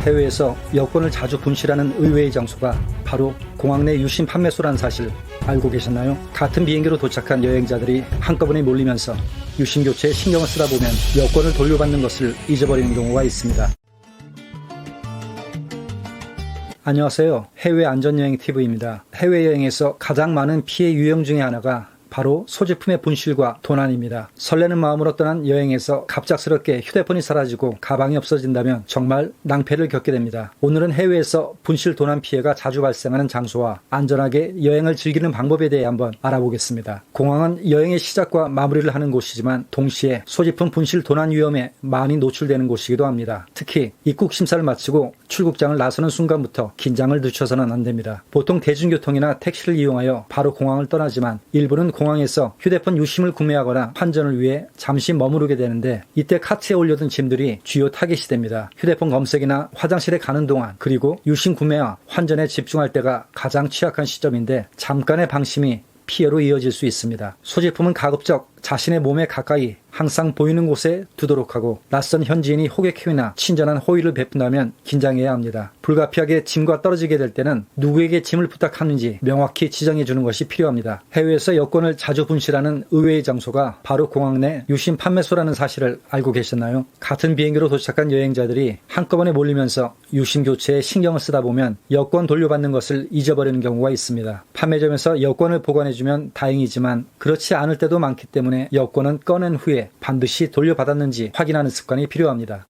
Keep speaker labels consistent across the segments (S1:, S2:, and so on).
S1: 해외에서 여권을 자주 분실하는 의외의 장소가 바로 공항 내 유심 판매소라는 사실 알고 계셨나요? 같은 비행기로 도착한 여행자들이 한꺼번에 몰리면서 유심 교체에 신경을 쓰다 보면 여권을 돌려받는 것을 잊어버리는 경우가 있습니다. 안녕하세요. 해외 안전여행 TV입니다. 해외여행에서 가장 많은 피해 유형 중에 하나가 바로 소지품의 분실과 도난입니다. 설레는 마음으로 떠난 여행에서 갑작스럽게 휴대폰이 사라지고 가방이 없어진다면 정말 낭패를 겪게 됩니다. 오늘은 해외에서 분실 도난 피해가 자주 발생하는 장소와 안전하게 여행을 즐기는 방법에 대해 한번 알아보겠습니다. 공항은 여행의 시작과 마무리를 하는 곳이지만 동시에 소지품 분실 도난 위험에 많이 노출되는 곳이기도 합니다. 특히 입국 심사를 마치고 출국장을 나서는 순간부터 긴장을 늦춰서는 안 됩니다. 보통 대중교통이나 택시를 이용하여 바로 공항을 떠나지만 일부는 공항에서 휴대폰 유심을 구매하거나 환전을 위해 잠시 머무르게 되는데 이때 카트에 올려둔 짐들이 주요 타겟이 됩니다. 휴대폰 검색이나 화장실에 가는 동안 그리고 유심 구매와 환전에 집중할 때가 가장 취약한 시점인데 잠깐의 방심이 피해로 이어질 수 있습니다. 소지품은 가급적 자신의 몸에 가까이 항상 보이는 곳에 두도록 하고 낯선 현지인이 호객행위나 친절한 호의를 베푼다면 긴장해야 합니다. 불가피하게 짐과 떨어지게 될 때는 누구에게 짐을 부탁하는지 명확히 지정해 주는 것이 필요합니다. 해외에서 여권을 자주 분실하는 의외의 장소가 바로 공항 내 유심 판매소라는 사실을 알고 계셨나요? 같은 비행기로 도착한 여행자들이 한꺼번에 몰리면서 유심 교체에 신경을 쓰다 보면 여권 돌려받는 것을 잊어버리는 경우가 있습니다. 판매점에서 여권을 보관해주면 다행이지만 그렇지 않을 때도 많기 때문에 여권은 꺼낸 후에 반드시 돌려받았는지 확인하는 습관이 필요합니다.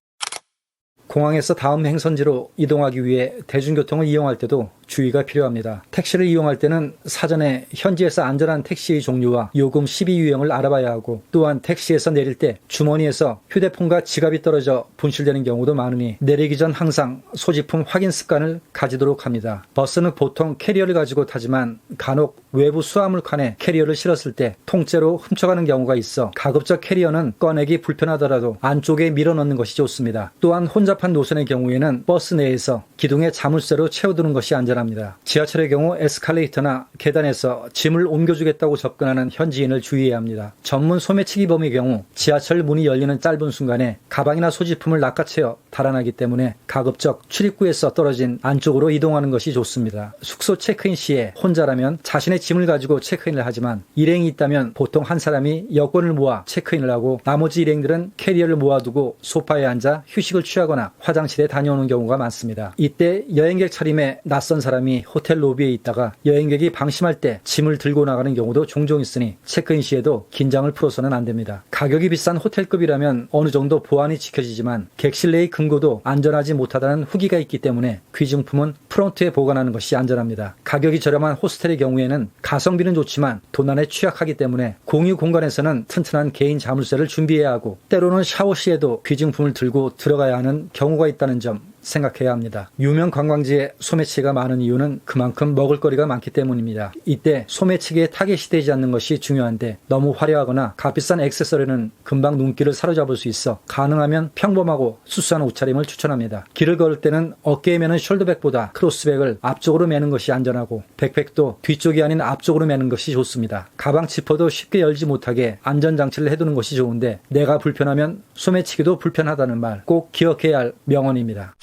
S1: 공항에서 다음 행선지로 이동하기 위해 대중교통을 이용할 때도 주의가 필요합니다. 택시를 이용할 때는 사전에 현지에서 안전한 택시의 종류와 요금 시비 유형을 알아봐야 하고 또한 택시에서 내릴 때 주머니에서 휴대폰과 지갑이 떨어져 분실되는 경우도 많으니 내리기 전 항상 소지품 확인 습관을 가지도록 합니다. 버스는 보통 캐리어를 가지고 타지만 간혹 외부 수화물 칸에 캐리어를 실었을 때 통째로 훔쳐가는 경우가 있어 가급적 캐리어는 꺼내기 불편하더라도 안쪽에 밀어넣는 것이 좋습니다. 또한 혼잡한 노선의 경우에는 버스 내에서 기둥에 자물쇠로 채워두는 것이 안전합니다. 지하철의 경우 에스컬레이터나 계단에서 짐을 옮겨주겠다고 접근하는 현지인을 주의해야 합니다. 전문 소매치기범의 경우 지하철 문이 열리는 짧은 순간에 가방이나 소지품을 낚아채어 달아나기 때문에 가급적 출입구에서 떨어진 안쪽으로 이동하는 것이 좋습니다. 숙소 체크인 시에 혼자라면 자신의 짐을 가지고 체크인을 하지만 일행이 있다면 보통 한 사람이 여권을 모아 체크인을 하고 나머지 일행들은 캐리어를 모아두고 소파에 앉아 휴식을 취하거나 화장실에 다녀오는 경우가 많습니다. 이때 여행객 차림에 낯선 사람이 호텔 로비에 있다가 여행객이 방심할 때 짐을 들고 나가는 경우도 종종 있으니 체크인 시에도 긴장을 풀어서는 안 됩니다. 가격이 비싼 호텔급이라면 어느 정도 보안이 지켜지지만 객실 내의 금고도 안전하지 못하다는 후기가 있기 때문에 귀중품은 프론트에 보관하는 것이 안전합니다. 가격이 저렴한 호스텔의 경우에는 가성비는 좋지만 도난에 취약하기 때문에 공유 공간에서는 튼튼한 개인 자물쇠를 준비해야 하고 때로는 샤워 시에도 귀중품을 들고 들어가야 하는 경우가 있다는 점 생각해야 합니다. 유명 관광지에 소매치기가 많은 이유는 그만큼 먹을거리가 많기 때문입니다. 이때 소매치기에 타겟이 되지 않는 것이 중요한데 너무 화려하거나 값비싼 액세서리는 금방 눈길을 사로잡을 수 있어 가능하면 평범하고 수수한 옷차림을 추천합니다. 길을 걸을 때는 어깨에 매는 숄더백보다 크로스백을 앞쪽으로 매는 것이 안전하고 백팩도 뒤쪽이 아닌 앞쪽으로 매는 것이 좋습니다. 가방 지퍼도 쉽게 열지 못하게 안전장치를 해두는 것이 좋은데 내가 불편하면 소매치기도 불편하다는 말 꼭 기억해야 할 명언입니다.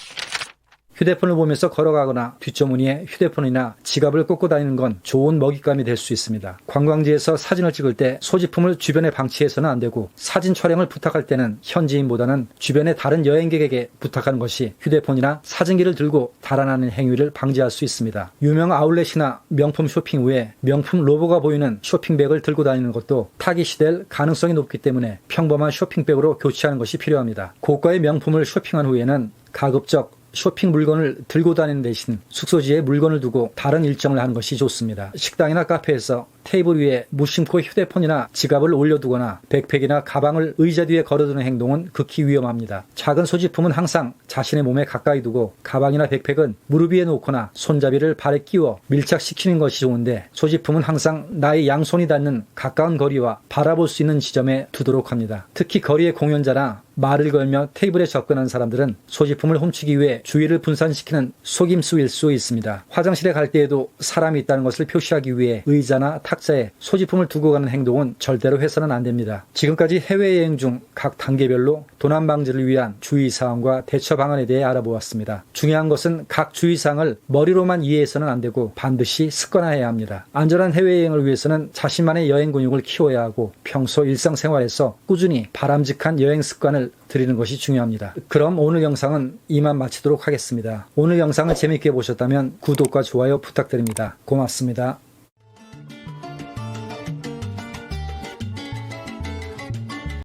S1: 휴대폰을 보면서 걸어가거나 뒷주머니에 휴대폰이나 지갑을 꽂고 다니는 건 좋은 먹잇감이 될 수 있습니다. 관광지에서 사진을 찍을 때 소지품을 주변에 방치해서는 안 되고 사진 촬영을 부탁할 때는 현지인보다는 주변의 다른 여행객에게 부탁하는 것이 휴대폰이나 사진기를 들고 달아나는 행위를 방지할 수 있습니다. 유명 아울렛이나 명품 쇼핑 후에 명품 로고가 보이는 쇼핑백을 들고 다니는 것도 타깃이 될 가능성이 높기 때문에 평범한 쇼핑백으로 교체하는 것이 필요합니다. 고가의 명품을 쇼핑한 후에는 가급적 쇼핑 물건을 들고 다니는 대신 숙소지에 물건을 두고 다른 일정을 하는 것이 좋습니다. 식당이나 카페에서 테이블 위에 무심코 휴대폰이나 지갑을 올려두거나 백팩이나 가방을 의자 뒤에 걸어두는 행동은 극히 위험합니다. 작은 소지품은 항상 자신의 몸에 가까이 두고 가방이나 백팩은 무릎 위에 놓거나 손잡이를 발에 끼워 밀착시키는 것이 좋은데 소지품은 항상 나의 양손이 닿는 가까운 거리와 바라볼 수 있는 지점에 두도록 합니다. 특히 거리의 공연자나 말을 걸며 테이블에 접근한 사람들은 소지품을 훔치기 위해 주의를 분산시키는 속임수일 수 있습니다. 화장실에 갈 때에도 사람이 있다는 것을 표시하기 위해 의자나 탁 탁자에 소지품을 두고 가는 행동은 절대로 해서는 안 됩니다. 지금까지 해외여행 중 각 단계별로 도난 방지를 위한 주의사항과 대처 방안에 대해 알아보았습니다. 중요한 것은 각 주의사항을 머리로만 이해해서는 안 되고 반드시 습관화해야 합니다. 안전한 해외여행을 위해서는 자신만의 여행 근육을 키워야 하고 평소 일상생활에서 꾸준히 바람직한 여행 습관을 들이는 것이 중요합니다. 그럼 오늘 영상은 이만 마치도록 하겠습니다. 오늘 영상을 재밌게 보셨다면 구독과 좋아요 부탁드립니다. 고맙습니다.